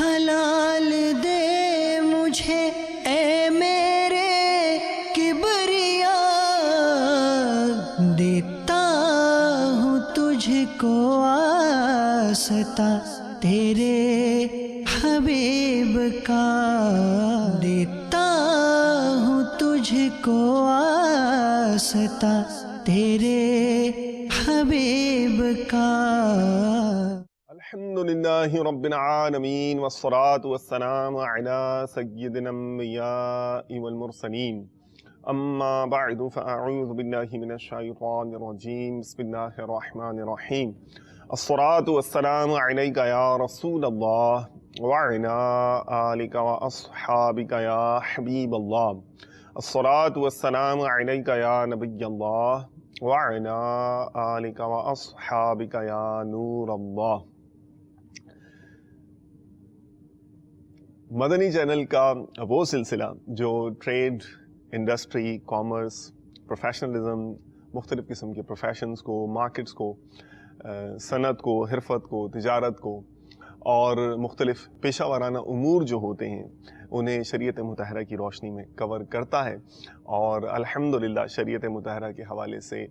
حلال دے مجھے اے میرے کبریا، دیتا ہوں تجھ کو واسطہ تیرے حبیب کا، دیتا ہوں تجھ کو واسطہ تیرے حبیب کا۔ الحمدللہ رب العالمین والصلاة والسلام علی سید الانبیاء والمرسلین، اما بعد فاعوذ باللہ من الشیطان الرجیم، بسم اللہ الرحمن الرحیم۔ الصلاة والسلام علیک یا رسول اللہ وعلی آلک واصحابک یا حبیب اللہ، الصلاة والسلام علیک یا نبی اللہ وعلی آلک واصحابک یا نور اللہ۔ مدنی چینل کا وہ سلسلہ جو ٹریڈ، انڈسٹری، کامرس، پروفیشنلزم، مختلف قسم کے پروفیشنز کو، مارکیٹس کو، صنعت کو، حرفت کو، تجارت کو اور مختلف پیشہ ورانہ امور جو ہوتے ہیں انہیں شریعت مطہرہ کی روشنی میں کور کرتا ہے، اور الحمدللہ شریعت مطہرہ کے حوالے سے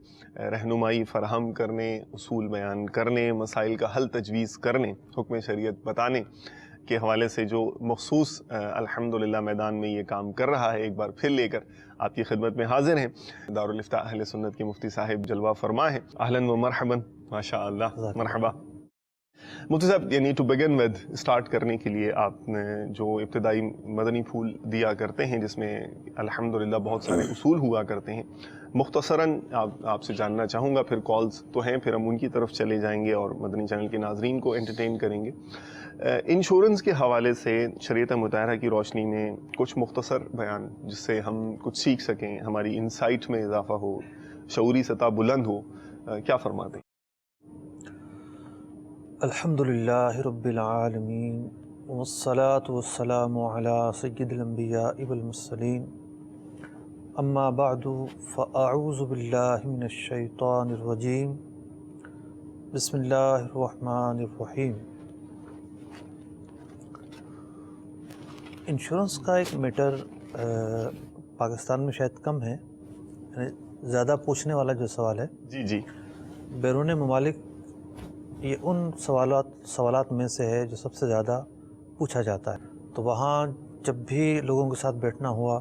رہنمائی فراہم کرنے، اصول بیان کرنے، مسائل کا حل تجویز کرنے، حکم شریعت بتانے کے حوالے سے جو مخصوص الحمدللہ میدان میں یہ کام کر رہا ہے، ایک بار پھر لے کر آپ کی خدمت میں حاضر ہیں۔ دارالافتاء اہل سنت کے مفتی صاحب جلوہ فرما ہے، اہلاً و مرحباً، ماشاء اللہ، مرحبا۔ مفتی صاحب، یعنی ٹو بگن ود، اسٹارٹ کرنے کے لیے آپ نے جو ابتدائی مدنی پھول دیا کرتے ہیں جس میں الحمدللہ بہت سارے اصول ہوا کرتے ہیں، مختصراً آپ سے جاننا چاہوں گا، پھر کالز تو ہیں، پھر ہم ان کی طرف چلے جائیں گے اور مدنی چینل کے ناظرین کو انٹرٹین کریں گے۔ انشورنس کے حوالے سے شریعت مطہرہ کی روشنی میں کچھ مختصر بیان جس سے ہم کچھ سیکھ سکیں، ہماری انسائٹ میں اضافہ ہو، شعوری سطح بلند ہو، کیا فرماتے ہیں؟ الحمدللہ رب العالمین والصلاة والسلام علی سید الانبیاء والمرسلین، اما بعد فاعوذ باللہ من الشیطان الرجیم، بسم اللہ الرحمن الرحیم۔ انشورنس کا ایک میٹر پاکستان میں شاید کم ہے، یعنی زیادہ پوچھنے والا جو سوال ہے، جی بیرون ممالک یہ ان سوالات میں سے ہے جو سب سے زیادہ پوچھا جاتا ہے، تو وہاں جب بھی لوگوں کے ساتھ بیٹھنا ہوا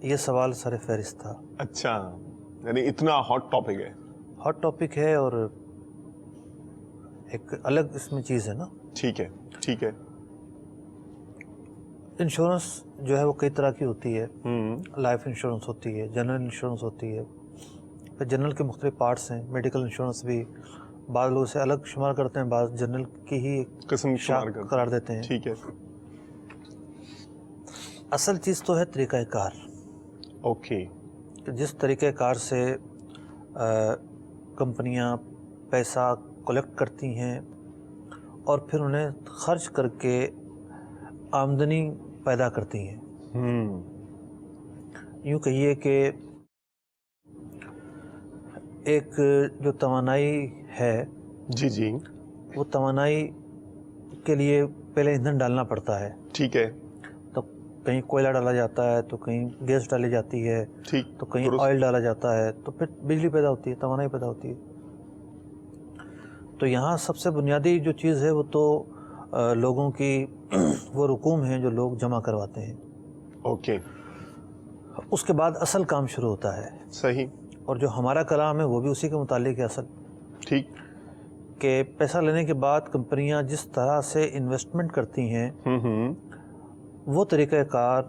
یہ سوال سر فہرست تھا۔ اچھا، یعنی اتنا ہاٹ ٹاپک ہے؟ ہاٹ ٹاپک ہے، اور ایک الگ اس میں چیز ہے نا۔ ٹھیک ہے۔ انشورنس جو ہے وہ کئی طرح کی ہوتی ہے، لائف انشورنس ہوتی ہے، جنرل انشورنس ہوتی ہے، پھر جنرل کے مختلف پارٹس ہیں، میڈیکل انشورنس بھی بعض لوگ اسے الگ شمار کرتے ہیں، بعض جنرل کی ہی قسم شاخ قرار دیتے ہیں۔ ٹھیک ہے۔ اصل چیز تو ہے طریقہ کار۔ اوکے۔ جس طریقہ کار سے کمپنیاں پیسہ کلیکٹ کرتی ہیں اور پھر انہیں خرچ کر کے آمدنی پیدا کرتی ہیں۔ یوں کہیے کہ ایک جو توانائی ہے، جی وہ توانائی کے لیے پہلے ایندھن ڈالنا پڑتا ہے۔ ٹھیک ہے۔ تو کہیں کوئلہ ڈالا جاتا ہے، تو کہیں گیس ڈالی جاتی ہے، تو کہیں آئل ڈالا جاتا ہے، تو پھر بجلی پیدا ہوتی ہے، توانائی پیدا ہوتی ہے۔ تو یہاں سب سے بنیادی جو چیز ہے وہ تو لوگوں کی وہ رقوم ہیں جو لوگ جمع کرواتے ہیں۔ اوکے۔ اس کے بعد اصل کام شروع ہوتا ہے۔ صحیح۔ اور جو ہمارا کلام ہے وہ بھی اسی کے متعلق ہے اصل۔ ٹھیک۔ کہ پیسہ لینے کے بعد کمپنیاں جس طرح سے انویسٹمنٹ کرتی ہیں وہ طریقہ کار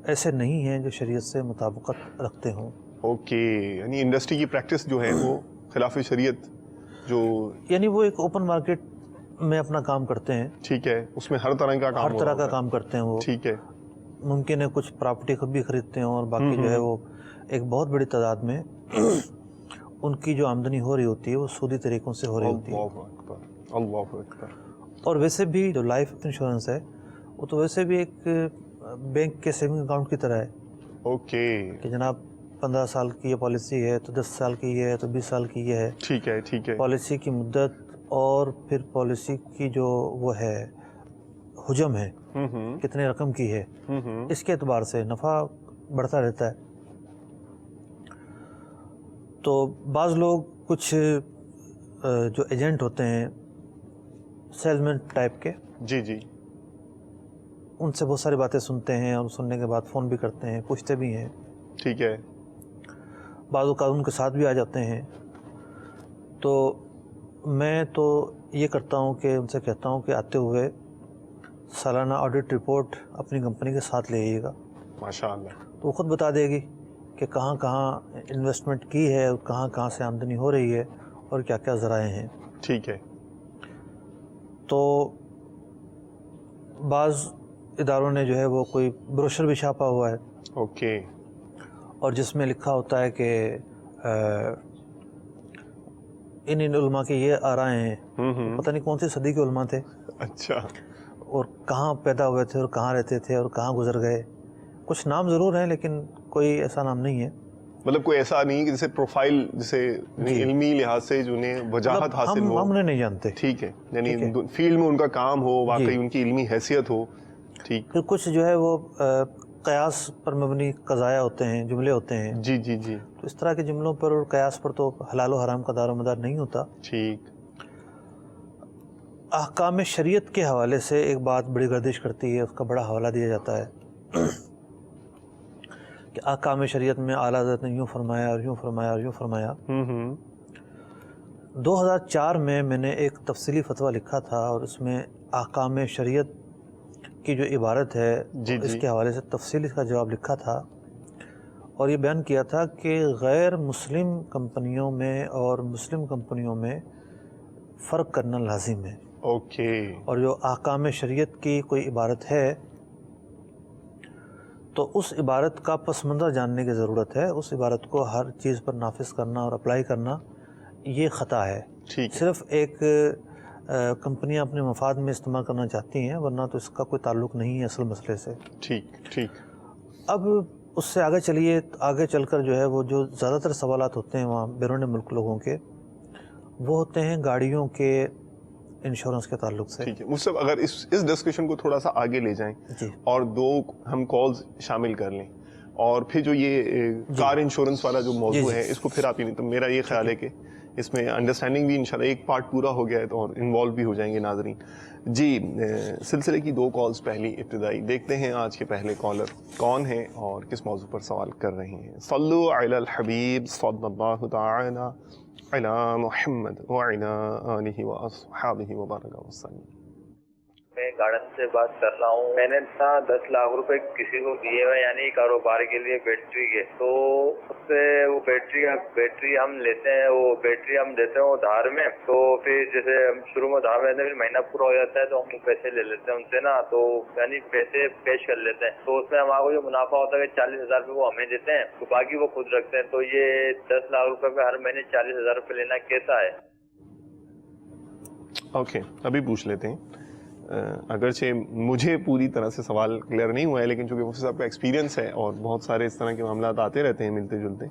ایسے نہیں ہیں جو شریعت سے مطابقت رکھتے ہوں۔ اوکے، یعنی انڈسٹری کی پریکٹس جو ہے وہ خلاف شریعت، جو یعنی وہ ایک اوپن مارکیٹ میں اپنا کام کرتے ہیں۔ ٹھیک ہے، اس میں ہر طرح کا کام کرتے ہیں وہ۔ ٹھیک ہے۔ ممکن ہے کچھ پراپرٹی خود بھی خریدتے ہیں، اور باقی جو ہے وہ ایک بہت بڑی تعداد میں ان کی جو آمدنی ہو رہی ہوتی ہے وہ سودی طریقوں سے ہو رہی ہوتی ہے۔ اللہ اکبر۔ اور ویسے بھی جو لائف انشورنس ہے وہ تو ویسے بھی ایک بینک کے سیونگ اکاؤنٹ کی طرح ہے۔ اوکے، کہ جناب 15 سال کی یہ پالیسی ہے، تو 10 سال کی یہ ہے، تو 20 سال کی یہ ہے۔ ٹھیک ہے۔ پالیسی کی مدت اور پھر پالیسی کی جو وہ ہے حجم ہے کتنے رقم کی ہے، اس کے اعتبار سے نفع بڑھتا رہتا ہے. تو بعض لوگ کچھ جو ایجنٹ ہوتے ہیں سیلز مین ٹائپ کے، جی جی، ان سے بہت ساری باتیں سنتے ہیں اور سننے کے بعد فون بھی کرتے ہیں، پوچھتے بھی ہیں. ٹھیک ہے. بعض اوقات ان کے ساتھ بھی آ جاتے ہیں. تو میں تو یہ کرتا ہوں کہ ان سے کہتا ہوں کہ آتے ہوئے سالانہ آڈٹ رپورٹ اپنی کمپنی کے ساتھ لے آئیے گا. ماشاء اللہ. تو وہ خود بتا دے گی کہ کہاں کہاں انویسٹمنٹ کی ہے اور کہاں کہاں سے آمدنی ہو رہی ہے اور کیا کیا ذرائع ہیں. ٹھیک ہے. تو بعض اداروں نے جو ہے وہ کوئی بروشر بھی چھاپا ہوا ہے. اوکے. اور جس میں لکھا ہوتا ہے کہ ان علماء کے یہ آرائیں ہیں. پتہ نہیں کون سی صدی کے علماء تھے. اچھا. اور کہاں پیدا ہوئے تھے اور کہاں رہتے تھے اور کہاں گزر گئے. کچھ نام ضرور ہیں لیکن کوئی ایسا نام نہیں ہے. مطلب کوئی ایسا نہیں کہ جسے پروفائل جسے علمی لحاظ سے جنہیں وجاہت حاصل ہو. ہم نہیں جانتے. ٹھیک ہے. یعنی فیلڈ میں ان کا کام ہو، واقعی ان کی علمی حیثیت ہو. ٹھیک. پھر کچھ جو ہے وہ قیاس پر مبنی قضایا ہوتے ہیں، جملے ہوتے ہیں. جی جی جی. تو اس طرح کے جملوں پر اور قیاس پر تو حلال و حرام کا دار و مدار نہیں ہوتا. ٹھیک. احکام شریعت کے حوالے سے ایک بات بڑی گردش کرتی ہے، اس کا بڑا حوالہ دیا جاتا ہے کہ احکام شریعت میں اعلیٰ حضرت نے یوں فرمایا اور یوں فرمایا اور یوں فرمایا. 2004 میں نے ایک تفصیلی فتویٰ لکھا تھا اور اس میں احکام شریعت کی جو عبارت ہے اس کے حوالے سے تفصیلی اس کا جواب لکھا تھا اور یہ بیان کیا تھا کہ غیر مسلم کمپنیوں میں اور مسلم کمپنیوں میں فرق کرنا لازم ہے. اوکے. اور جو احکام شریعت کی کوئی عبارت ہے تو اس عبارت کا پس منظر جاننے کی ضرورت ہے. اس عبارت کو ہر چیز پر نافذ کرنا اور اپلائی کرنا یہ خطا ہے. صرف ایک کمپنیاں اپنے مفاد میں استعمال کرنا چاہتی ہیں، ورنہ تو اس کا کوئی تعلق نہیں ہے اصل مسئلے سے. ٹھیک ٹھیک. اب اس سے آگے چلیے، آگے چل کر جو ہے وہ جو زیادہ تر سوالات ہوتے ہیں وہاں بیرون ملک لوگوں کے، وہ ہوتے ہیں گاڑیوں کے انشورنس کے تعلق سے. ٹھیک ہے. مجھ سے اگر اس ڈسکشن کو تھوڑا سا آگے لے جائیں اور 2 ہم کالز شامل کر لیں، اور پھر جو یہ کار انشورنس والا جو موضوع ہے اس کو پھر آپ ہی نہیں، تو میرا یہ خیال ہے کہ اس میں انڈرسٹینڈنگ بھی انشاءاللہ ایک پارٹ پورا ہو گیا ہے تو اور انوالو بھی ہو جائیں گے ناظرین. جی، سلسلے کی 2 کالز پہلی ابتدائی. دیکھتے ہیں آج کے پہلے کالر کون ہیں اور کس موضوع پر سوال کر رہے ہیں. صلو علی الحبیب صلی اللہ تعالی علی محمد وعلی آلہ واصحابہ وبارک وسلم. میں گارڈن سے بات کر رہا ہوں. میں نے 10 لاکھ روپے کسی کو دیے ہوئے یعنی کاروبار کے لیے بیٹری کے، تو اس سے وہ بیٹری ہم لیتے ہیں، وہ بیٹری ہم دیتے ہیں ادھار میں. تو پھر جیسے ہم شروع میں ادھار لیتے ہیں، پھر مہینہ پورا ہو جاتا ہے تو ہم پیسے لے لیتے ہیں ان سے نا، تو یعنی پیسے پیش کر لیتے ہیں. تو اس میں ہمارا کو جو منافع ہوتا ہے کہ 40,000 روپے وہ ہمیں دیتے ہیں، تو باقی وہ خود رکھتے ہیں. تو یہ 10 لاکھ روپے میں ہر مہینے 40,000 روپے لینا کیسا ہے؟ اوکے، ابھی پوچھ لیتے ہیں. اگرچہ مجھے پوری طرح سے سوال کلیئر نہیں ہوا ہے، لیکن چونکہ مفتی صاحب کا ایکسپیرینس ہے اور بہت سارے اس طرح کے معاملات آتے رہتے ہیں ملتے جلتے،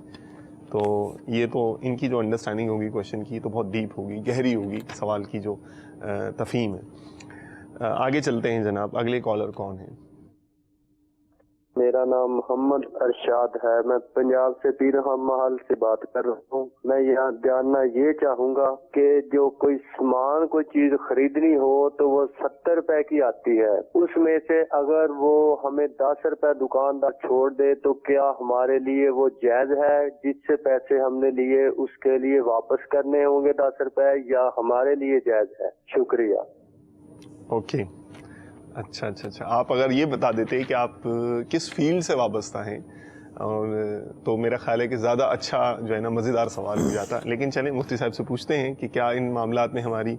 تو یہ تو ان کی جو انڈرسٹینڈنگ ہوگی کویشچن کی تو بہت ڈیپ ہوگی، گہری ہوگی سوال کی جو تفہیم ہے. آگے چلتے ہیں جناب. اگلے کالر کون ہیں؟ میرا نام محمد ارشاد ہے، میں پنجاب سے پیرہم محل سے بات کر رہا ہوں. میں یہاں جاننا یہ چاہوں گا کہ جو کوئی سامان کوئی چیز خریدنی ہو تو وہ 70 روپے کی آتی ہے، اس میں سے اگر وہ ہمیں 10 روپے دکاندار چھوڑ دے تو کیا ہمارے لیے وہ جائز ہے؟ جس سے پیسے ہم نے لیے اس کے لیے واپس کرنے ہوں گے 10 روپے، یا ہمارے لیے جائز ہے؟ شکریہ. اوکے. اچھا. آپ اگر یہ بتا دیتے کہ آپ کس فیلڈ سے وابستہ ہیں اور تو میرا خیال ہے کہ زیادہ اچھا جو ہے نا مزیدار سوال ہو جاتا. لیکن چلیں مفتی صاحب سے پوچھتے ہیں کہ کیا ان معاملات میں ہماری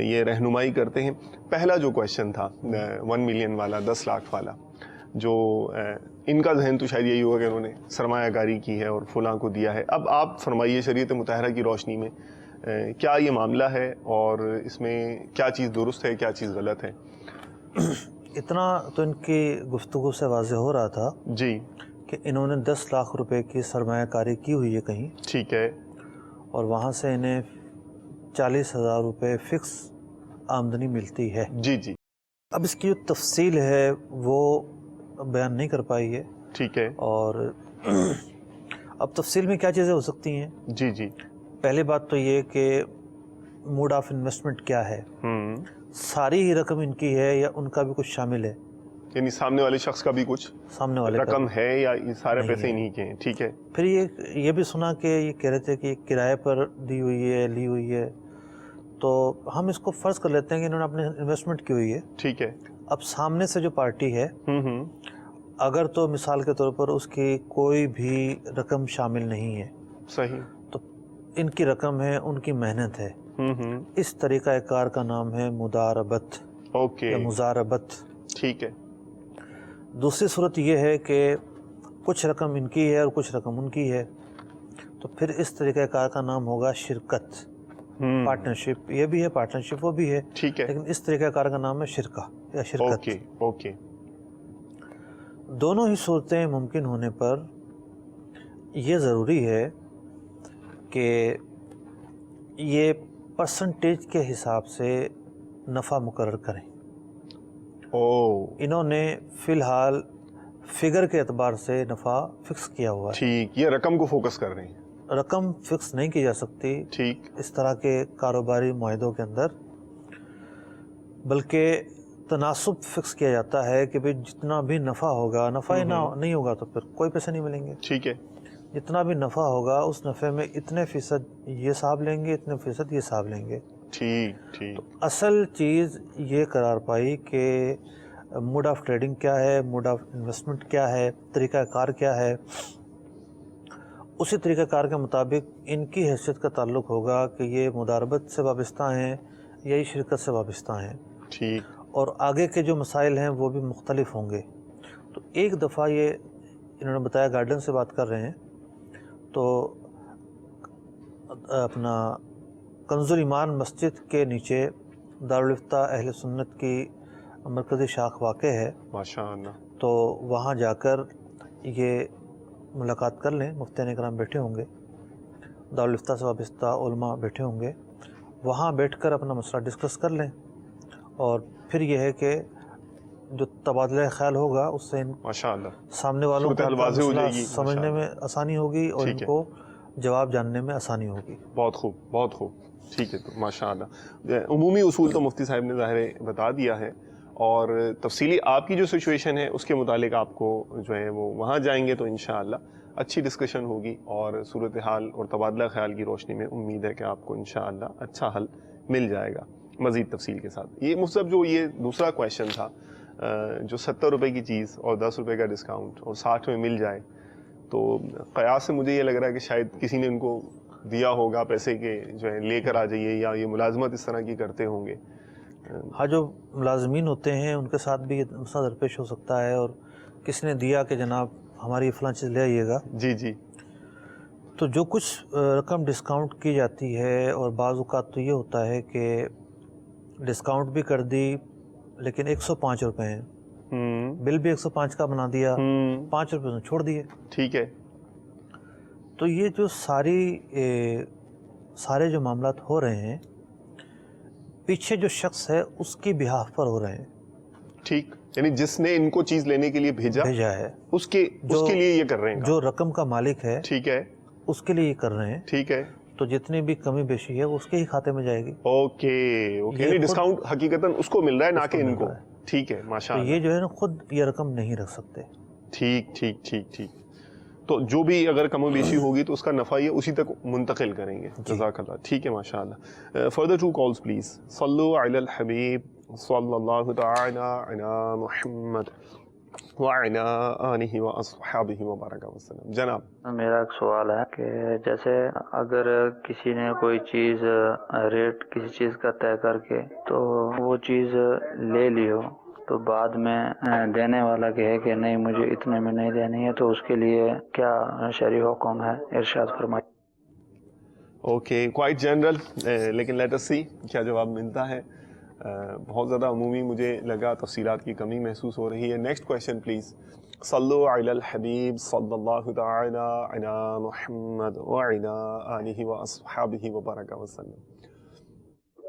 یہ رہنمائی کرتے ہیں. پہلا جو کویشچن تھا 1 ملین والا، 10 لاکھ والا، جو ان کا ذہن تو شاید یہی ہوگا کہ انہوں نے سرمایہ کاری کی ہے اور فلاں کو دیا ہے. اب آپ فرمائیے شریعت مطہرہ کی روشنی میں کیا یہ معاملہ ہے اور اس میں کیا چیز درست ہے، کیا چیز غلط ہے؟ اتنا تو ان کی گفتگو سے واضح ہو رہا تھا جی کہ انہوں نے 10 لاکھ روپے کی سرمایہ کاری کی ہوئی ہے کہیں. ٹھیک ہے. اور وہاں سے انہیں 40,000 روپے فکس آمدنی ملتی ہے. جی جی. اب اس کی جو تفصیل ہے وہ بیان نہیں کر پائی ہے. ٹھیک ہے. اور اب تفصیل میں کیا چیزیں ہو سکتی ہیں؟ جی جی. پہلی بات تو یہ کہ موڈ آف انویسٹمنٹ کیا ہے. ساری ہی رقم ان کی ہے یا ان کا بھی کچھ شامل ہے؟ یعنی سامنے والے شخص کا بھی کچھ سامنے والے رقم ہے یا یہ سارے پیسے انہی کے ہیں؟ ٹھیک ہے. پھر یہ بھی سنا کہ یہ کہہ رہے تھے کہ کرائے پر دی ہوئی ہے، لی ہوئی ہے، تو ہم اس کو فرض کر لیتے ہیں کہ انہوں نے اپنے انویسٹمنٹ کی ہوئی ہے. ٹھیک ہے. اب سامنے سے جو پارٹی ہے اگر تو مثال کے طور پر اس کی کوئی بھی رقم شامل نہیں ہے، صحیح، تو ان کی رقم ہے، ان کی محنت ہے. اس طریقہ کار کا نام ہے مداربت یا مزاربت. ٹھیک ہے. دوسری صورت یہ ہے کہ کچھ رقم ان کی ہے اور کچھ رقم ان کی ہے، تو پھر اس طریقہ کار کا نام ہوگا شرکت، پارٹنرشپ. یہ بھی ہے پارٹنرشپ، وہ بھی ہے. ٹھیک ہے. لیکن اس طریقہ کار کا نام ہے شرکہ یا شرکت. اوکے. دونوں ہی صورتیں ممکن ہونے پر یہ ضروری ہے کہ یہ پرسنٹیج کے حساب سے نفع مقرر کریں. انہوں نے فی الحال فگر کے اعتبار سے نفع فکس کیا ہوا ہے. ٹھیک، یہ رقم کو فوکس کر رہے ہیں. رقم فکس نہیں کی جا سکتی ٹھیک اس طرح کے کاروباری معاہدوں کے اندر، بلکہ تناسب فکس کیا جاتا ہے کہ بھئی جتنا بھی نفع ہوگا، نفع ہی نہیں ہوگا تو پھر کوئی پیسے نہیں ملیں گے. ٹھیک ہے. جتنا بھی نفع ہوگا اس نفع میں اتنے فیصد یہ صاحب لیں گے، اتنے فیصد یہ صاحب لیں گے. ٹھیک. تو اصل چیز یہ قرار پائی کہ موڈ آف ٹریڈنگ کیا ہے، موڈ آف انویسٹمنٹ کیا ہے، طریقہ کار کیا ہے. اسی طریقہ کار کے مطابق ان کی حیثیت کا تعلق ہوگا کہ یہ مداربت سے وابستہ ہیں یا یہ شرکت سے وابستہ ہیں. ٹھیک. اور آگے کے جو مسائل ہیں وہ بھی مختلف ہوں گے. تو ایک دفعہ یہ انہوں نے بتایا، گارڈن سے بات کر رہے ہیں، تو اپنا کنز الایمان مسجد کے نیچے دارالفتہ اہل سنت کی مرکزی شاخ واقع ہے. ماشاءاللہ. تو وہاں جا کر یہ ملاقات کر لیں. مفتیان کرام بیٹھے ہوں گے، دارالفتہ سے وابستہ علماء بیٹھے ہوں گے، وہاں بیٹھ کر اپنا مسئلہ ڈسکس کر لیں. اور پھر یہ ہے کہ جو تبادلہ خیال ہوگا اس سے ماشاءاللہ سامنے والوں کو واضح ہو جائے گی، سمجھنے میں آسانی ہوگی اور ان کو جواب جاننے میں آسانی ہوگی. بہت خوب، بہت خوب. ٹھیک ہے. تو ماشاءاللہ عمومی اصول تو مفتی صاحب نے ظاہر بتا دیا ہے، اور تفصیلی آپ کی جو سچویشن ہے اس کے متعلق آپ کو جو ہے وہ وہاں جائیں گے تو انشاءاللہ اچھی ڈسکشن ہوگی، اور صورتحال اور تبادلہ خیال کی روشنی میں امید ہے کہ آپ کو انشاءاللہ اچھا حل مل جائے گا مزید تفصیل کے ساتھ. یہ مصطفی جو یہ دوسرا کویشچن تھا، جو 70 روپے کی چیز اور 10 روپے کا ڈسکاؤنٹ اور 60 میں مل جائے، تو قیاس سے مجھے یہ لگ رہا ہے کہ شاید کسی نے ان کو دیا ہوگا پیسے کے جو ہے لے کر آ جائیے، یا یہ ملازمت اس طرح کی کرتے ہوں گے. ہاں، جو ملازمین ہوتے ہیں ان کے ساتھ بھی یہ مسئلہ درپیش ہو سکتا ہے، اور کس نے دیا کہ جناب ہماری فلاں چیز لے آئیے گا. جی جی. تو جو کچھ رقم ڈسکاؤنٹ کی جاتی ہے، اور بعض اوقات تو یہ ہوتا ہے کہ ڈسکاؤنٹ بھی کر دی لیکن 105 روپے ہیں، بل بھی 105 کا بنا دیا، 5 روپے نے چھوڑ دیے. ٹھیک ہے. تو یہ جو سارے جو معاملات ہو رہے ہیں، پیچھے جو شخص ہے اس کی بہاف پر ہو رہے ہیں. ٹھیک، یعنی جس نے ان کو چیز لینے کے لیے بھیجا ہے، اس کے لیے یہ کر رہے ہیں، جو رقم کا مالک ہے، ٹھیک ہے، اس کے لیے یہ کر رہے ہیں. ٹھیک ہے. تو جتنی بھی کمی بیشی ہے وہ اس کے ہی کھاتے میں جائے گی. اوکے. یعنی ڈسکاؤنٹ حقیقتاً اس کو مل رہا ہے، نہ کہ ان کو. ٹھیک ہے. ماشاءاللہ. یہ جو ہے نا خود یہ رقم نہیں رکھ سکتے. ٹھیک. تو جو بھی اگر کم و بیشی ہوگی تو اس کا نفع یہ اسی تک منتقل کریں گے. جزاک اللہ. ٹھیک ہے. ماشاءاللہ. Further 2 calls please. صلو علی الحبیب صلی اللہ تعالی علی محمد وعلی آلہ واصحابہ وبارک وسلم. جناب میرا ایک سوال ہے کہ جیسے اگر کسی نے کوئی چیز ریٹ کسی چیز کا طے کر کے تو وہ چیز لے لی ہو، تو بعد میں دینے والا کہے کہ نہیں مجھے اتنے میں نہیں دینی ہے، تو اس کے لیے کیا شرعی حکم ہے؟ ارشاد فرمائیے. اوکے، کوائٹ جنرل، لیکن لیٹ اس سی کیا جواب ملتا ہے. بہت زیادہ عمومی مجھے لگا، تفصیلات کی کمی محسوس ہو رہی ہے. Next question please. صلو علی الحبیب صلی اللہ تعالی علی محمد وعلی آلہ واصحابہ وبارک وسلم.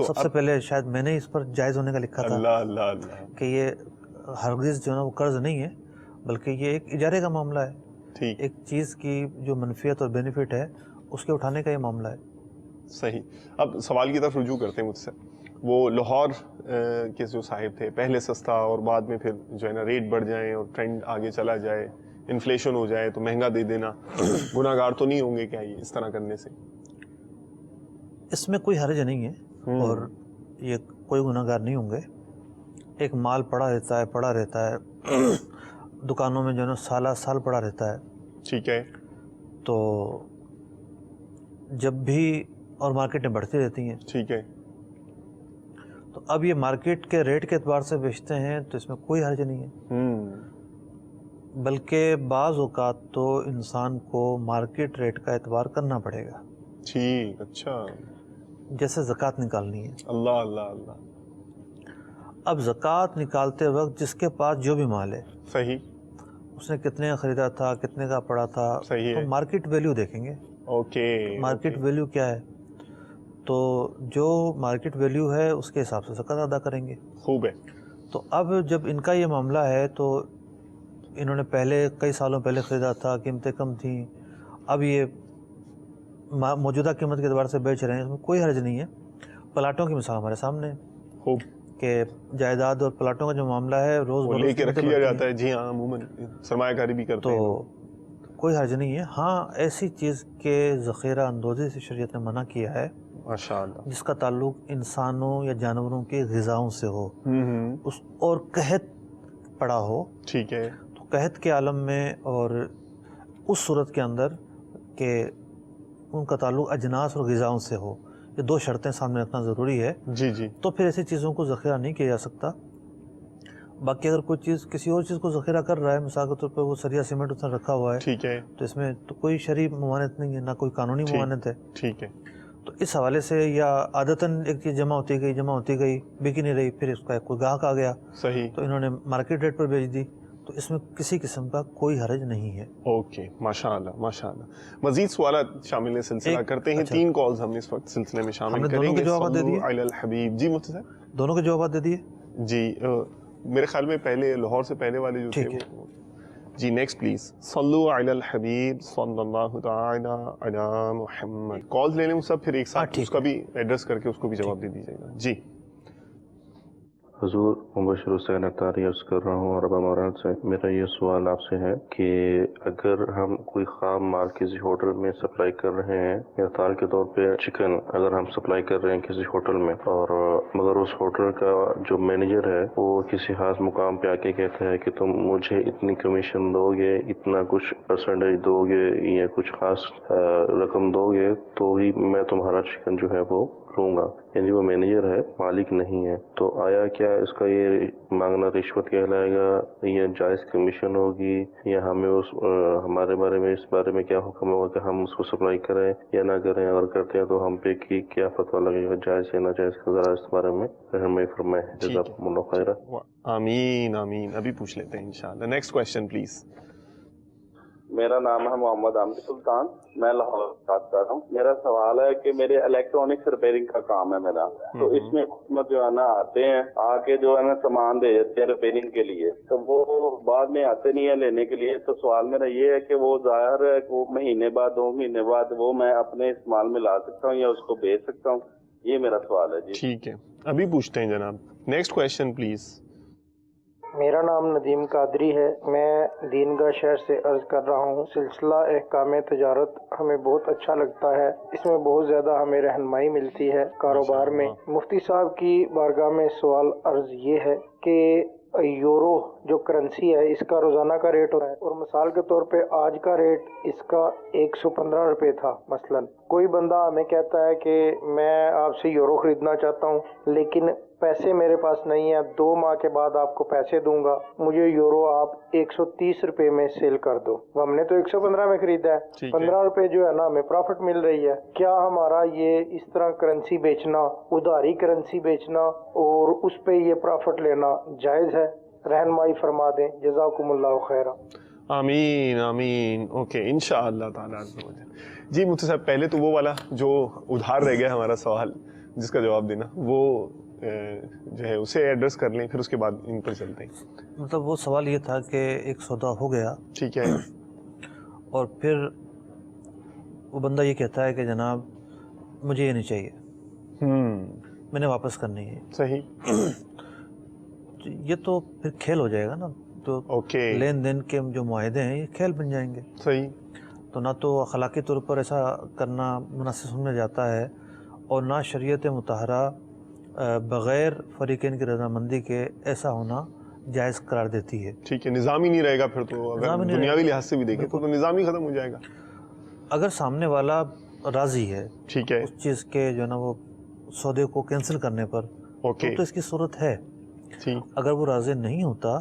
تو سب سے پہلے شاید میں نے اس پر جائز ہونے کا لکھا تھا اللہ اللہ اللہ کہ یہ ہرگز جو ہے نا وہ قرض نہیں ہے بلکہ یہ ایک اجارے کا معاملہ ہے. ٹھیک ایک چیز کی جو منفیت اور بینیفٹ ہے اس کے اٹھانے کا یہ معاملہ ہے. صحیح. اب سوال کی طرف رجوع کرتے ہیں مجھ سے. وہ لاہور کے جو صاحب تھے پہلے سستا اور بعد میں پھر جو ہے نا ریٹ بڑھ جائیں اور ٹرینڈ آگے چلا جائے, انفلیشن ہو جائے تو مہنگا دے دینا, گناہ گار تو نہیں ہوں گے کیا یہ اس طرح کرنے سے؟ اس میں کوئی حرج نہیں ہے اور یہ کوئی گناہ گار نہیں ہوں گے. ایک مال پڑا رہتا ہے دکانوں میں جو ہے نا سالہ سال پڑا رہتا ہے. ٹھیک ہے. تو جب بھی اور مارکیٹیں بڑھتی رہتی ہیں. ٹھیک ہے. تو اب یہ مارکیٹ کے ریٹ کے اعتبار سے بیچتے ہیں تو اس میں کوئی حرج نہیں ہے, بلکہ بعض اوقات تو انسان کو مارکیٹ ریٹ کا اعتبار کرنا پڑے گا. ٹھیک. اچھا. جیسے زکوٰۃ نکالنی ہے. اللہ اللہ اللہ. اب زکوٰۃ نکالتے وقت جس کے پاس جو بھی مال ہے, صحیح, اس نے کتنے کا خریدا تھا, کتنے کا پڑا تھا, صحیح ہے. تو مارکیٹ ویلیو دیکھیں گے. اوکے. مارکیٹ ویلیو کیا ہے, تو جو مارکیٹ ویلیو ہے اس کے حساب سے زکوٰۃ ادا کریں گے. خوب ہے. تو اب جب ان کا یہ معاملہ ہے تو انہوں نے پہلے کئی سالوں پہلے خریدا تھا, قیمتیں کم تھیں, اب یہ موجودہ قیمت کے اعتبار سے بیچ رہے ہیں, اس میں کوئی حرج نہیں ہے. پلاٹوں کی مثال ہمارے سامنے خوب کہ جائیداد اور پلاٹوں کا جو معاملہ ہے روز وہ لے کے رکھ لیا جاتا ہے. جی ہاں, عموماً سرمایہ کاری بھی کرتے ہیں تو کوئی حرج نہیں ہے. ہاں ایسی چیز کے ذخیرہ اندوزی سے شریعت نے منع کیا ہے ماشاءاللہ جس کا تعلق انسانوں یا جانوروں کی غذاؤں سے ہو اس اور قحط پڑا ہو. ٹھیک ہے. تو قحط کے عالم میں اور اس صورت کے اندر کہ ان کا تعلق اجناس اور غذاؤں سے ہو, یہ دو شرطیں سامنے رکھنا ضروری ہے. جی جی. تو پھر ایسی چیزوں کو ذخیرہ نہیں کیا جا سکتا. باقی اگر کوئی چیز کسی اور چیز کو ذخیرہ کر رہا ہے, مثال کے طور پہ وہ سریا سیمنٹ اس نے رکھا ہوا ہے, ٹھیک ہے, تو اس میں تو کوئی شرعی ممانعت نہیں ہے, نہ کوئی قانونی ممانعت ہے. ٹھیک ہے. تو اس حوالے سے یا عادتاً ایک چیز جمع ہوتی گئی بک نہیں رہی, پھر اس کا کوئی گاہک آ گیا, صحیح, تو انہوں نے مارکیٹ ریٹ پر بیچ دی, تو اس میں کسی قسم کا کوئی حرج نہیں ہے. اوکے, ماشاءاللہ ماشاءاللہ. مزید سوالات شامل ہیں, سلسلہ کرتے ہیں. 3 کالز ہم اس وقت سلسلے میں شامل کریں گے. جوابات دے دیے علی الحبیب. جی مفتی صاحب, دونوں کے جوابات دے دیے. جی میرے خیال میں پہلے لاہور سے پہلے والے جو تھے وہ. جی نیکسٹ پلیز. صلو علی الحبیب صلی اللہ تعالی علی محمد. کالز لے لیں سب, پھر ایک ساتھ اس کا بھی ایڈریس کر کے اس کو بھی جواب دے دیجیے گا. جی حضور مبشر حسین اطاری عرض کر رہا ہوں عربہ موران سے. میرا یہ سوال آپ سے ہے کہ اگر ہم کوئی خام مال کسی ہوٹل میں سپلائی کر رہے ہیں, مثال کے طور پہ چکن اگر ہم سپلائی کر رہے ہیں کسی ہوٹل میں, اور مگر اس ہوٹل کا جو مینیجر ہے وہ کسی خاص مقام پہ آ کے کہتا ہے کہ تم مجھے اتنی کمیشن دو گے, اتنا کچھ پرسنٹیج دو گے یا کچھ خاص رقم دو گے تو ہی میں تمہارا چکن جو ہے وہ لوں گا, یعنی وہ مینیجر ہے مالک نہیں ہے, تو آیا کیا اس کا یہ مانگنا رشوت کہلائے گا یا جائز کمیشن ہوگی, یا ہمیں ہمارے بارے میں اس بارے میں کیا حکم ہوگا کہ ہم اس کو سپلائی کریں یا نہ کریں, اگر کرتے ہیں تو ہم پہ کی کیا فتویٰ لگے گا, جائز یا ناجائز کا ذرا اس بارے میں رہنمائی فرمائیں. جزاکم اللہ خیرا. آمین آمین. ابھی پوچھ لیتے ہیں انشاءاللہ. Next question please. میرا نام ہے محمد عامر سلطان, میں لاہور سے بات کر رہا ہوں. میرا سوال ہے کہ میرے الیکٹرانکس ریپیئرنگ کا کام ہے میرا, تو اس میں حکومت جو ہے نا آتے ہیں آ کے جو ہے نا سامان دے دیتے ہیں ریپیئرنگ کے لیے, تو وہ بعد میں آتے نہیں ہیں لینے کے لیے. تو سوال میرا یہ ہے کہ وہ ظاہر ہے وہ مہینے بعد 2 مہینے بعد وہ میں اپنے استعمال میں لا سکتا ہوں یا اس کو بیچ سکتا ہوں, یہ میرا سوال ہے. جی ٹھیک ہے, ابھی پوچھتے ہیں جناب. Next question please. میرا نام ندیم قادری ہے, میں دین گاہ شہر سے عرض کر رہا ہوں. سلسلہ احکام تجارت ہمیں بہت اچھا لگتا ہے, اس میں بہت زیادہ ہمیں رہنمائی ملتی ہے کاروبار میں. مفتی صاحب کی بارگاہ میں سوال عرض یہ ہے کہ یورو جو کرنسی ہے اس کا روزانہ کا ریٹ ہوتا ہے, اور مثال کے طور پہ آج کا ریٹ اس کا 115 روپے تھا. مثلا کوئی بندہ ہمیں کہتا ہے کہ میں آپ سے یورو خریدنا چاہتا ہوں لیکن پیسے میرے پاس نہیں ہیں, 2 ماہ کے بعد آپ کو پیسے دوں گا, مجھے یورو آپ 130 روپے میں سیل کر دو. ہم نے تو 115 میں خریدا ہے, 15 روپے جو ہے نا ہمیں پروفٹ مل رہی ہے. کیا ہمارا یہ اس طرح کرنسی بیچنا, ادھاری کرنسی بیچنا اور اس پہ یہ پروفٹ لینا جائز ہے؟ رہنمائی فرما دیں, جزاکم اللہ خیرا. آمین آمین. اوکے انشاءاللہ تعالیٰ. جی مفتی صاحب, پہلے تو وہ والا جو ادھار رہ گیا ہمارا سوال, جس کا جواب دینا وہ جو ہے اسے ایڈریس کر لیں، پھر اس کے بعد ان پر چلتے ہیں. مطلب وہ سوال یہ تھا کہ ایک سودا ہو گیا، ٹھیک ہے، اور پھر وہ بندہ یہ کہتا ہے کہ جناب مجھے یہ نہیں چاہیے، میں نے واپس کرنی ہے. صحیح. یہ تو پھر کھیل ہو جائے گا نا، تو لین دین کے جو معاہدے ہیں یہ کھیل بن جائیں گے. صحیح. تو نہ تو اخلاقی طور پر ایسا کرنا مناسب سمجھا جاتا ہے، اور نہ شریعت مطہرہ بغیر فریقین کی رضامندی کے ایسا ہونا جائز قرار دیتی ہے. ٹھیک ہے، نظام ہی نہیں رہے گا پھر تو. اگر دنیاوی لحاظ سے بھی دیکھیں تو نظام ہی ختم ہو جائے گا. اگر سامنے والا راضی ہے ٹھیک ہے اس چیز کے جو ہے نا وہ سودے کو کینسل کرنے پر، تو اس کی صورت ہے. اگر وہ راضی نہیں ہوتا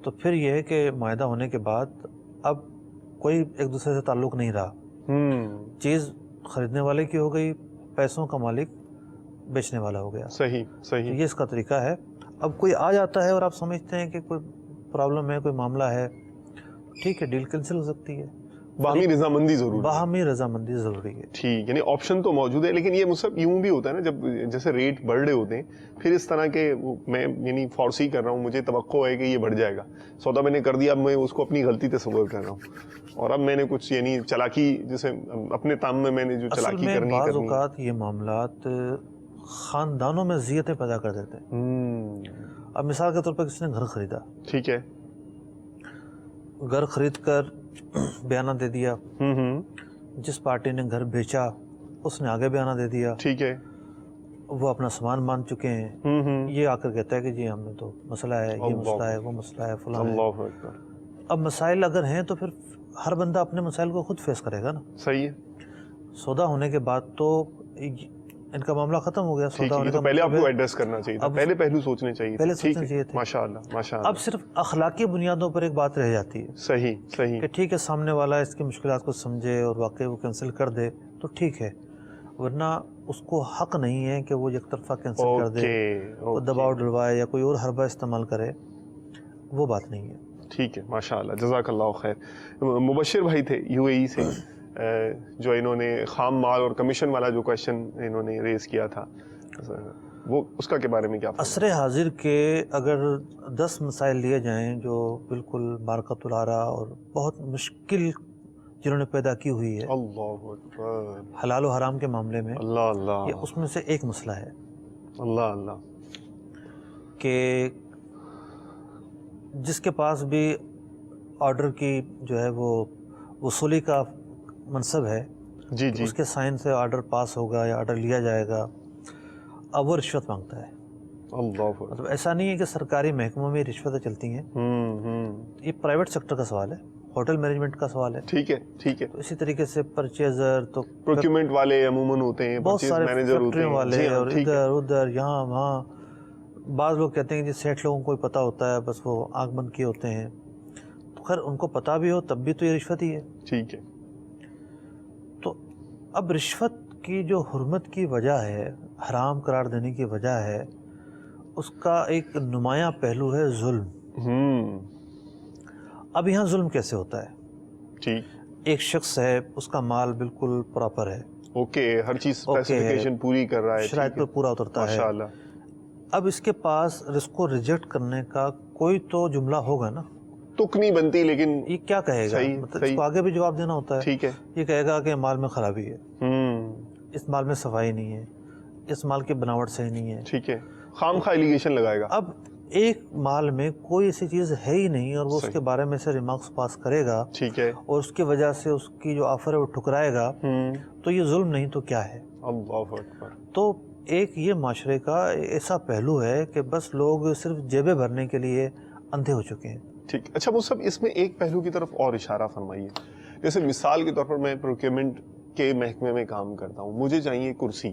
تو پھر یہ ہے کہ معاہدہ ہونے کے بعد اب کوئی ایک دوسرے سے تعلق نہیں رہا، چیز خریدنے والے کی ہو گئی، پیسوں کا مالک بیچنے والا ہو گیا. صحیح صحیح. یہ اس کا طریقہ ہے. اب کوئی آ جاتا ہے اور آپ سمجھتے ہیں کہ کوئی پرابلم ہے، کوئی معاملہ ہے، ٹھیک ہے، ڈیل کینسل ہو سکتی ہے. باہمی رضامندی ضروری ہے. باہمی رضامندی ضروری ہے. ٹھیک، یعنی آپشن تو موجود ہے، لیکن یہ مصحف یوں بھی ہوتا ہے نا، جب جیسے ریٹ بڑھ رہے ہوتے ہیں پھر اس طرح کے میں یعنی فورسی کر رہا ہوں، مجھے توقع ہے کہ یہ بڑھ جائے گا، سودا میں نے کر دیا، اب میں اس کو اپنی غلطی تصور کر رہا ہوں، اور اب میں نے کچھ یعنی چالاکی، جیسے اپنے تام میں نے جو چالاکی کرنی ہے. بعض اوقات یہ معاملات خاندانوں میں اذیتیں پیدا کر دیتے ہیں. اب مثال کے طور پر کسی نے گھر خریدا، ٹھیک ہے، گھر خرید کر بیانہ دے دیا، جس پارٹی نے گھر بیچا اس نے آگے بیانہ دے دیا، ٹھیک ہے، وہ اپنا سامان مان چکے ہیں. یہ آ کر کہتا ہے کہ جی ہم نے تو مسئلہ ہے، یہ مسئلہ ہے، وہ مسئلہ ہے، فلاں ہے. اب مسائل اگر ہیں تو پھر ہر بندہ اپنے مسائل کو خود فیس کرے گا نا. صحیح ہے. سودا ہونے کے بعد تو ان کا معاملہ ختم ہو گیا. سودا ہونے کا پہلے آپ کو ایڈریس کرنا چاہیے تھا، پہلے پہلو سوچنے چاہیے تھے. ماشاءاللہ ماشاءاللہ. اب صرف اخلاقی بنیادوں پر ایک بات رہ جاتی ہے. صحیح صحیح. کہ ٹھیک ہے، سامنے والا اس کی مشکلات کو سمجھے اور واقعی وہ کینسل کر دے تو ٹھیک ہے، ورنہ اس کو حق نہیں ہے کہ وہ یک طرفہ کینسل کر دے، دباؤ ڈلوائے یا کوئی اور حربہ استعمال کرے، وہ بات نہیں ہے. ٹھیک ہے، ماشاءاللہ، جزاک اللہ خیر. مبشر بھائی تھے یو اے ای سے، جو انہوں نے خام مال اور کمیشن والا جو کویشچن انہوں نے ریز کیا تھا، وہ اس کا کے بارے میں کیا؟ عصر حاضر کے اگر 10 مسائل لیے جائیں جو بالکل بارقۃ العارہ اور بہت مشکل جنہوں نے پیدا کی ہوئی ہے، اللہ اکبر، حلال و حرام کے معاملے میں، اللہ اللہ، یہ اس میں سے ایک مسئلہ ہے. اللہ اللہ. کہ جس کے پاس بھی آرڈر کی جو ہے وہ وصولی کا منصب ہے، جی جی، اس کے سائن سے آرڈر پاس ہوگا یا آرڈر لیا جائے گا، اب وہ رشوت مانگتا ہے. اللہ، مطلب ایسا نہیں ہے کہ سرکاری محکموں میں رشوتیں چلتی ہیں، یہ پرائیویٹ سیکٹر کا سوال ہے، ہوٹل مینجمنٹ کا سوال ہے. ٹھیک ہے ٹھیک ہے. تو اسی طریقے سے پرچیزر، تو پروکیومنٹ والے عموماً ہوتے ہیں، بہت سارے فیکٹری والے، اور ادھر ادھر یہاں وہاں. بعض لوگ کہتے ہیں کہ جی سیٹ لوگوں کو پتہ ہوتا ہے، بس وہ آنکھ بند کیے ہوتے ہیں. تو خیر ان کو پتہ بھی ہو تب بھی تو یہ رشوت ہی ہے. ٹھیک ہے. تو اب رشوت کی جو حرمت کی وجہ ہے، حرام قرار دینے کی وجہ ہے، اس کا ایک نمایاں پہلو ہے ظلم. اب یہاں ظلم کیسے ہوتا ہے؟ ٹھیک، ایک شخص ہے، اس کا مال بالکل پراپر ہے، اوکے، ہر چیز اسپیسیفیکیشن پوری کر رہا ہے، شرائط پر پورا اترتا ہے، ماشاءاللہ. اب اس کے پاس اس کو ریجیکٹ کرنے کا کوئی تو جملہ ہوگا نا. تک نہیں بنتی، لیکن یہ کیا کہے گا؟ مطلب اس کو آگے بھی جواب دینا ہوتا ہے. ٹھیک ہے. یہ کہے گا کہ مال میں خرابی ہے، اس مال میں صفائی نہیں ہے، اس مال کی بناوٹ صحیح نہیں ہے. ٹھیک ہے، خام خواہ ایلیگیشن لگائے گا. اب ایک مال میں کوئی ایسی چیز ہے ہی نہیں اور وہ اس کے بارے میں سے ریمارکس پاس کرے گا، ٹھیک ہے، اور اس کی وجہ سے اس کی جو آفر ہے وہ ٹھکرائے گا، تو یہ ظلم نہیں تو کیا ہے؟ اللہ اکبر. تو ایک یہ معاشرے کا ایسا پہلو ہے کہ بس لوگ صرف جیبیں بھرنے کے لیے اندھے ہو چکے ہیں. ٹھیک. اچھا وہ سب اس میں ایک پہلو کی طرف اور اشارہ فرمائیے. جیسے مثال کے طور پر میں پروکیومنٹ کے محکمے میں کام کرتا ہوں، مجھے چاہیے کرسی.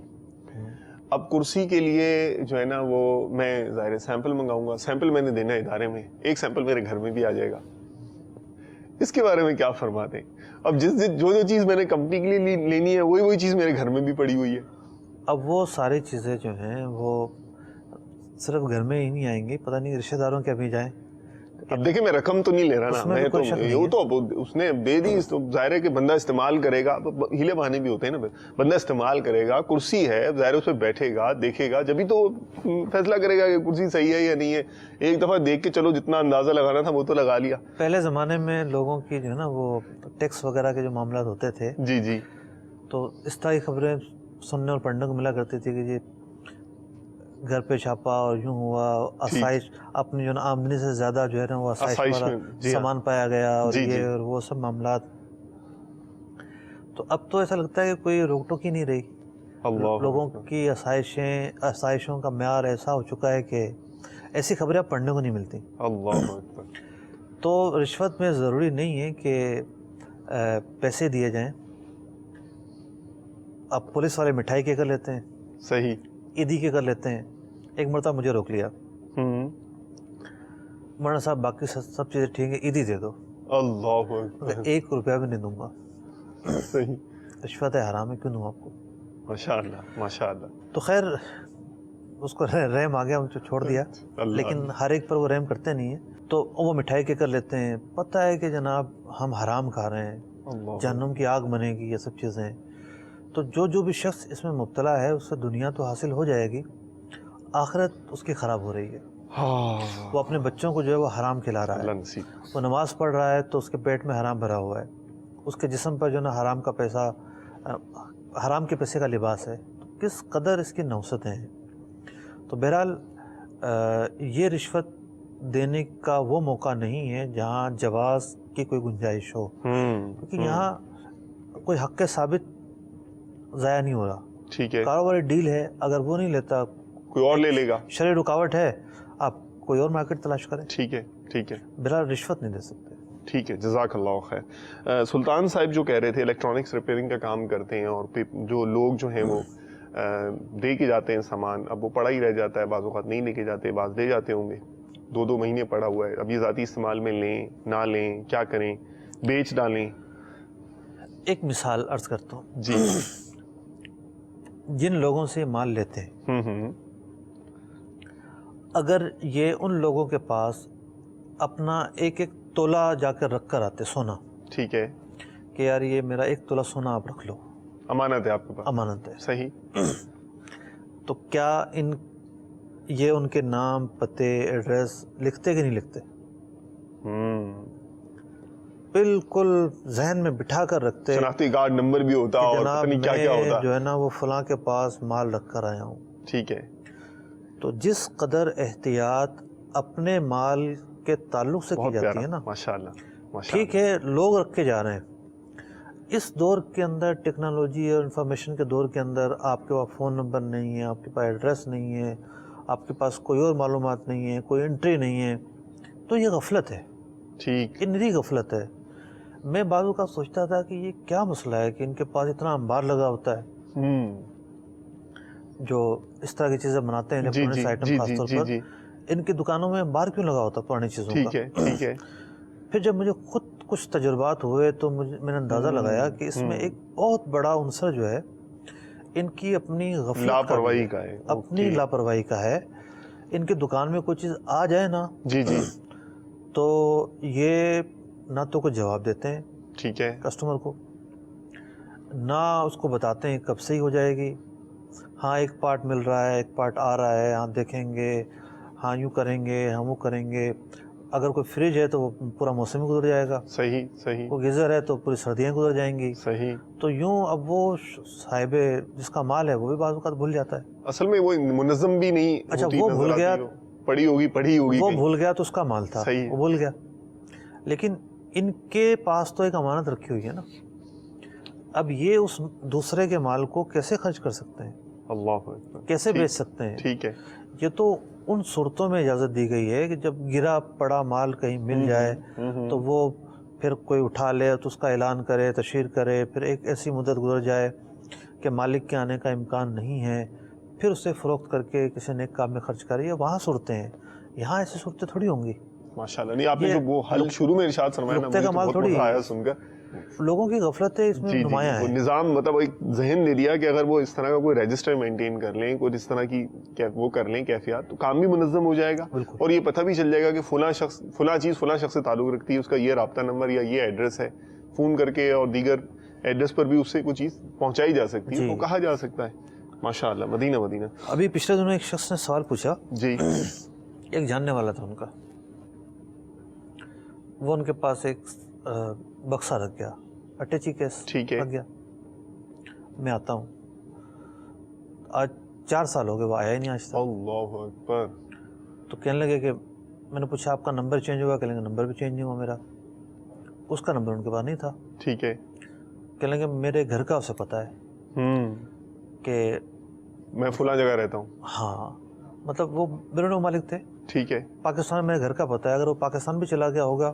اب کرسی کے لیے جو ہے نا وہ میں ظاہر سیمپل منگاؤں گا، سیمپل میں نے دینا ہے ادارے میں، ایک سیمپل میرے گھر میں بھی آ جائے گا. اس کے بارے میں کیا فرماتے ہیں؟ اب جو چیز میں نے کمپنی کے لیے لینی ہے وہی چیز میرے گھر میں بھی پڑی ہوئی ہے. اب وہ ساری چیزیں جو ہیں وہ صرف گھر میں ہی نہیں آئیں گی، پتہ نہیں رشتہ داروں کے بھی جائیں، اب دیکھیں میں رقم تو نہیں لے رہا نا, میں تو یہ تو اس نے دے دی, ظاہر ہے کہ بندہ استعمال کرے گا, ہیلے بہانے بھی ہوتے ہیں نا, بندہ استعمال کرے گا, کرسی ہے ظاہر اس پہ بیٹھے گا, دیکھے گا, جبھی تو فیصلہ کرے گا کہ کرسی صحیح ہے یا نہیں ہے. ایک دفعہ دیکھ کے چلو جتنا اندازہ لگانا تھا وہ تو لگا لیا. پہلے زمانے میں لوگوں کی جو ہے نا وہ ٹیکس وغیرہ کے جو معاملات ہوتے تھے, جی جی, تو اس طرح کی خبریں سننے اور پڑھنے کو ملا کرتی تھی کہ جی گھر پہ چھاپا اور یوں ہوا, آسائش اپنی جو آمدنی سے زیادہ جو ہے نا وہ آسائش والا سامان پایا گیا اور یہ اور وہ سب معاملات. تو اب تو ایسا لگتا ہے کہ کوئی روک ٹوک ہی نہیں رہی, لوگوں کی آسائشوں کا معیار ایسا ہو چکا ہے کہ ایسی خبریں اب پڑھنے کو نہیں ملتی. تو رشوت میں ضروری نہیں ہے کہ پیسے دیے جائیں. اب پولیس والے مٹھائی کے کر لیتے ہیں, صحیح, عیدی کے کر لیتے ہیں. ایک مرتبہ مجھے روک لیا, مولانا صاحب باقی سب چیزیں ٹھیک ہے, عیدی دے دو. اللہ, 1 روپیہ بھی نہیں دوں گا. صحیح, رشوت ہے, حرام ہے, کیوں دوں آپ کو. ماشاء اللہ ماشاء اللہ. تو خیر اس کو رحم آ گیا, ہم چھوڑ دیا, لیکن ہر ایک پر وہ رحم کرتے نہیں ہیں. تو وہ مٹھائی کے کر لیتے ہیں, پتہ ہے کہ جناب ہم حرام کھا رہے ہیں, جہنم کی آگ بنے گی, یہ سب چیزیں. تو جو بھی شخص اس میں مبتلا ہے اس سے دنیا تو حاصل ہو جائے گی, آخرت اس کی خراب ہو رہی ہے. وہ اپنے بچوں کو جو ہے وہ حرام کھلا رہا ہے, وہ نماز پڑھ رہا ہے تو اس کے پیٹ میں حرام بھرا ہوا ہے, اس کے جسم پر جو ہے نا حرام کا پیسہ, حرام کے پیسے کا لباس ہے. تو کس قدر اس کی نوستیں ہیں. تو بہرحال یہ رشوت دینے کا وہ موقع نہیں ہے جہاں جواز کی کوئی گنجائش ہو, کیونکہ یہاں کوئی حق ثابت ضائع نہیں ہو رہا. ٹھیک ہے, کاروباری ڈیل ہے, اگر وہ نہیں لیتا کوئی اور لے لے گا. شرعی رکاوٹ ہے, آپ کوئی اور مارکیٹ تلاش کریں. ٹھیک ہے ٹھیک ہے, بہرحال رشوت نہیں دے سکتے. ٹھیک ہے, جزاک اللہ خیر. سلطان صاحب جو کہہ رہے تھے الیکٹرانکس ریپیئرنگ کا کام کرتے ہیں, اور جو لوگ جو ہیں وہ دے کے جاتے ہیں سامان, اب وہ پڑا ہی رہ جاتا ہے, بعض اوقات نہیں لے کے جاتے, بعض دے جاتے ہوں گے, 2 مہینے پڑا ہوا ہے, اب یہ ذاتی استعمال میں لیں نہ لیں, کیا کریں, بیچ ڈالیں. ایک مثال عرض کرتا ہوں. جی, جن لوگوں سے مال لیتے ہیں, اگر یہ ان لوگوں کے پاس اپنا ایک تولہ جا کر رکھ کر آتے سونا, ٹھیک ہے, کہ یار یہ میرا 1 تولہ سونا آپ رکھ لو, امانت ہے آپ کے پاس, امانت ہے, صحیح, تو کیا یہ ان کے نام, پتے, ایڈریس لکھتے کہ نہیں لکھتے؟ بالکل ذہن میں بٹھا کر رکھتے, شناختی کارڈ نمبر بھی ہوتا, اور پتہ نہیں کیا کیا ہوتا, جو ہے نا وہ فلاں کے پاس مال رکھ کر آیا ہوں. ٹھیک ہے, تو جس قدر احتیاط اپنے مال کے تعلق سے کی جاتی ہے نا, ماشاءاللہ, ٹھیک ہے, لوگ رکھ کے جا رہے ہیں. اس دور کے اندر, ٹیکنالوجی اور انفارمیشن کے دور کے اندر, آپ کے پاس فون نمبر نہیں ہے, آپ کے پاس ایڈریس نہیں ہے, آپ کے پاس کوئی اور معلومات نہیں ہے, کوئی انٹری نہیں ہے, تو یہ غفلت ہے. ٹھیک, یہ نری غفلت ہے. میں بعض اوقات سوچتا تھا کہ یہ کیا مسئلہ ہے کہ ان کے پاس اتنا انبار لگا ہوتا ہے, جو اس طرح کی چیزیں بناتے ہیں الیکٹرانکس آئٹم خاص طور پر, ان کی دکانوں میں انبار کیوں لگا ہوتا ہے پرانی چیزوں کا. ٹھیک ہے. پھر جب مجھے خود کچھ تجربات ہوئے تو میں نے اندازہ لگایا کہ اس میں ایک بہت بڑا عنصر جو ہے ان کی اپنی غفلت, لاپرواہی کا ہے, اپنی لاپرواہی کا ہے. ان کی دکان میں کوئی چیز آ جائے نا, جی جی, تو یہ نہ تو کوئی جواب دیتے ہیں, ٹھیک ہے, کسٹمر کو, نہ اس کو بتاتے ہیں کب صحیح ہو جائے گی. ہاں ایک پارٹ مل رہا ہے, ایک پارٹ آ رہا ہے, ہاں دیکھیں گے, ہاں یوں کریں گے, ہم وہ کریں گے. اگر کوئی فریج ہے تو وہ پورا موسم گزر جائے گا, صحیح صحیح, کوئی گیزر ہے تو پوری سردیاں گزر جائیں گی, صحیح. تو یوں اب وہ صاحب جس کا مال ہے وہ بھی بعض اوقات بھول جاتا ہے. اصل میں وہ منظم بھی نہیں, اچھا وہ بھول گیا, پڑھی ہوگی, وہ بھول گیا تو اس کا مال تھا, وہ بھول گیا. لیکن ان کے پاس تو ایک امانت رکھی ہوئی ہے نا, اب یہ اس دوسرے کے مال کو کیسے خرچ کر سکتے ہیں, اللہ کیسے بیچ سکتے ہیں. ٹھیک ہے, یہ تو ان صورتوں میں اجازت دی گئی ہے کہ جب گرا پڑا مال کہیں مل جائے تو وہ پھر کوئی اٹھا لے تو اس کا اعلان کرے, تشہیر کرے, پھر ایک ایسی مدت گزر جائے کہ مالک کے آنے کا امکان نہیں ہے, پھر اسے فروخت کر کے کسی نیک کام میں خرچ کرے. وہاں صورتیں ہیں, یہاں ایسی صورتیں تھوڑی ہوں گی. ماشاءاللہ. نہیں, آپ نے جو وہ حل شروع میں ارشاد فرمایا نا, مجھے تو بہت مزہ آیا سن کر. لوگوں کی غفلتیں اس میں نمایاں وہ ہیں. نظام مطلب ایک ذہن دے دیا کہ اگر وہ اس طرح کا کوئی رجسٹر مینٹین کر لیں, کوئی اس طرح کی وہ کر لیں کیفیات, تو کام بھی منظم ہو جائے گا, اور یہ پتہ بھی چل جائے گا کہ فلاں شخص فلاں چیز فلاں شخص سے تعلق رکھتی ہے, اس کا یہ رابطہ نمبر یا یہ ایڈریس ہے, فون کر کے اور دیگر ایڈریس پر بھی اس سے کوئی چیز پہنچائی جا سکتی ہے, وہ کہا جا سکتا ہے. ماشاء اللہ, مدینہ مدینہ. ابھی پچھلے دنوں ایک شخص نے سوال پوچھا, جی, ایک جاننے والا تھا ان کا, وہ ان کے پاس ایک بکسا رکھ گیا, اٹیچی کیس رکھ گیا. میں آتا ہوں, آج 4 سال ہو گئے, وہ آیا ہی نہیں آج تک. اللہ اکبر. تو کہنے لگے کہ میں نے پوچھا آپ کا نمبر چینج ہوا؟ کہنے لگے نمبر بھی چینج نہیں ہوا میرا. اس کا نمبر ان کے پاس نہیں تھا. ٹھیک ہے. کہنے لگے میرے گھر کا اسے پتہ ہے کہ میں فلاں جگہ رہتا ہوں. ہاں, مطلب وہ بیرون ممالک تھے. ٹھیک ہے. پاکستان میں میرے گھر کا پتہ ہے, اگر وہ پاکستان بھی چلا گیا ہوگا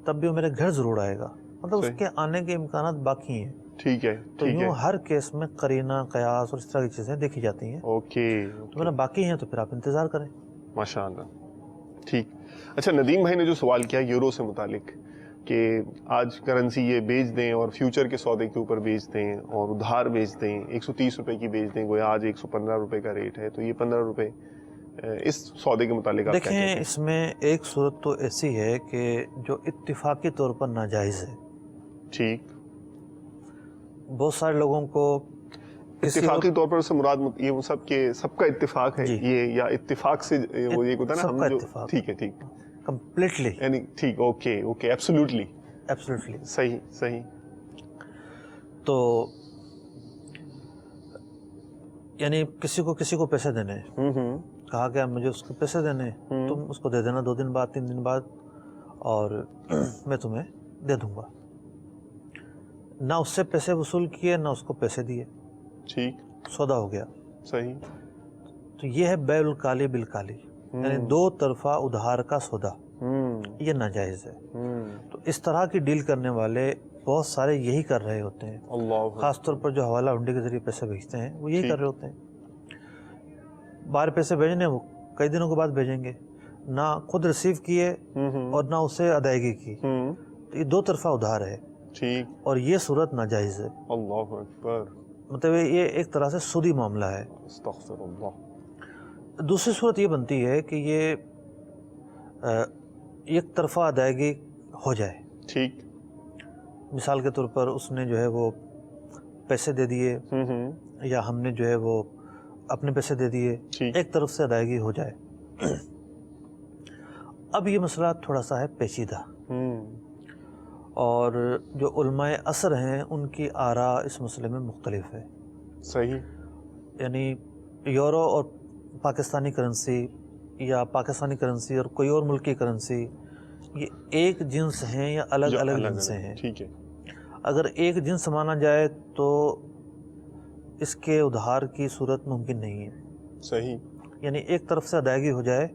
تب بھی وہ میرے گھر ضرور آئے گا, مطلب اس کے آنے کے امکانات باقی ہیں. ٹھیک ہے. تو یوں ہر کیس میں قرینہ, قیاس اور اس طرح کی چیزیں دیکھی جاتی ہیں. اوکے. تو میرا باقی ہیں تو پھر آپ انتظار کریں. ماشاء اللہ. ٹھیک. اچھا, ندیم بھائی نے جو سوال کیا یورو سے متعلق کہ آج کرنسی یہ بیچ دیں اور فیوچر کے سودے کے اوپر بیچ دیں اور ادھار بیچ دیں, 130 روپے کی بیچ دیں, گویا آج 115 روپے کا ریٹ ہے, تو یہ 15 روپے, اس سودے کے متعلق آپ کیا کہتے ہیں؟ دیکھیں, اس میں ایک صورت تو ایسی ہے کہ جو اتفاقی طور پر ناجائز ہے. ٹھیک. بہت سارے لوگوں کو اتفاقی طور پر سے مراد یہ وہ سب کا اتفاق ہے یہ, یا اتفاق سے وہ یہ ہوتا ہے نا ہم جو. ٹھیک ہے. ٹھیک, کمپلیٹلی, یعنی ٹھیک. اوکے اوکے, ایبسلیوٹلی صحیح صحیح. تو یعنی کسی کو پیسے دینے, کہا کہ مجھے اس کو پیسے دینے, تم اس کو دے دینا 2 دن بعد 3 دن بعد, اور میں تمہیں دے دوں گا. نہ اس سے پیسے وصول کیے نہ اس کو پیسے دیے. ٹھیک. سودا ہو گیا. صحیح. تو یہ ہے بیع الکالی بالکالی, یعنی 2 طرفہ ادھار کا سودا, یہ ناجائز ہے. تو اس طرح کی ڈیل کرنے والے بہت سارے یہی کر رہے ہوتے ہیں. خاص طور پر جو حوالہ ہنڈی کے ذریعے پیسے بھیجتے ہیں وہ یہی کر رہے ہوتے ہیں. باہر پیسے بھیجنے وہ کئی دنوں کے بعد بھیجیں گے, نہ خود ریسیو کیے اور نہ اسے ادائیگی کی. تو یہ 2 طرفہ ادھار ہے. ٹھیک. اور یہ صورت ناجائز ہے. اللہ اکبر. مطلب یہ ایک طرح سے سودی معاملہ ہے. استغفر اللہ. دوسری صورت یہ بنتی ہے کہ یہ ایک طرفہ ادائیگی ہو جائے. ٹھیک. مثال کے طور پر اس نے جو ہے وہ پیسے دے دیے, یا ہم نے جو ہے وہ اپنے پیسے دے دیے, ایک طرف سے ادائیگی ہو جائے. اب یہ مسئلہ تھوڑا سا ہے پیچیدہ, اور جو علماء عصر ہیں ان کی آراء اس مسئلے میں مختلف ہے. صحیح. یعنی یورو اور پاکستانی کرنسی, یا پاکستانی کرنسی اور کوئی اور ملک کی کرنسی, یہ ایک جنس ہیں یا الگ الگ جنسیں ہیں. ٹھیک ہے. اگر ایک جنس مانا جائے تو اس کے ادھار کی صورت ممکن نہیں ہے. صحیح. یعنی ایک طرف سے ادائیگی ہو جائے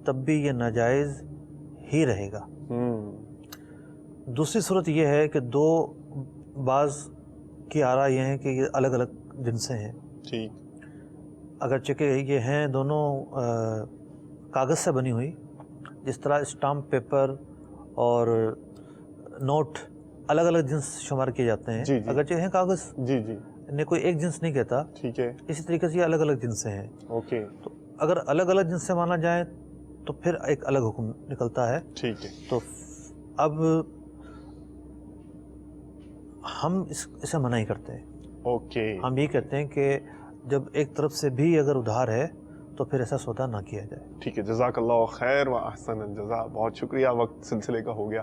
تب بھی یہ ناجائز ہی رہے گا. دوسری صورت یہ ہے کہ بعض کی آراء یہ ہیں کہ یہ الگ الگ جنسیں ہیں. ٹھیک. اگرچہ کہ یہ ہیں دونوں کاغذ سے بنی ہوئی, جس طرح اسٹامپ پیپر اور نوٹ الگ الگ جنس شمار کیے جاتے ہیں. اگرچہ ہیں کاغذ, انہیں کوئی ایک جنس نہیں کہتا. ٹھیک ہے. اسی طریقے سے یہ الگ الگ جنسیں ہیں. اوکے. تو اگر الگ الگ جنس سے مانا جائے تو پھر ایک الگ حکم نکلتا ہے. ٹھیک ہے. تو اب ہم اسے منع ہی کرتے ہیں. اوکے. ہم یہ کہتے ہیں کہ جب ایک طرف سے بھی اگر ادھار ہے تو پھر ایسا سودا نہ کیا جائے. ٹھیک ہے. جزاک اللہ خیر و احسن الجزاء. بہت شکریہ. وقت سلسلے کا ہو گیا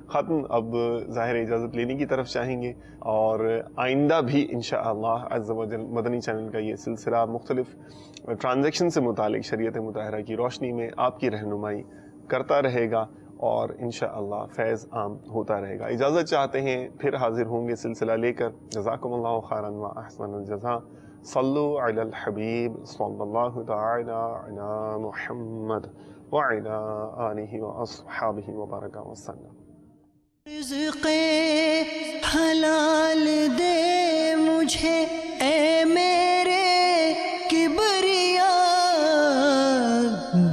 ختم. اب ظاہر اجازت لینے کی طرف چاہیں گے, اور آئندہ بھی انشاءاللہ عز و جل مدنی چینل کا یہ سلسلہ مختلف ٹرانزیکشن سے متعلق شریعت مطہرہ کی روشنی میں آپ کی رہنمائی کرتا رہے گا, اور انشاءاللہ فیض عام ہوتا رہے گا. اجازت چاہتے ہیں, پھر حاضر ہوں گے سلسلہ لے کر. جزاکم اللہ خیرا و احسن الجزاء. صلو علی الحبیب صلی اللہ تعالی علی محمد وعلی آلہ واصحابہ وبارک وسلم. رزق حلال دے مجھے اے میرے کبریا,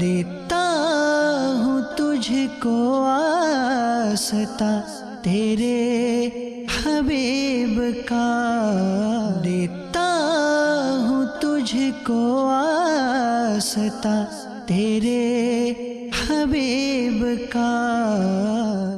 دیتا ہوں تجھ کو آستا تیرے حبیب کا دیتا ہوں تجھ کو واسطہ تیرے حبیب کا.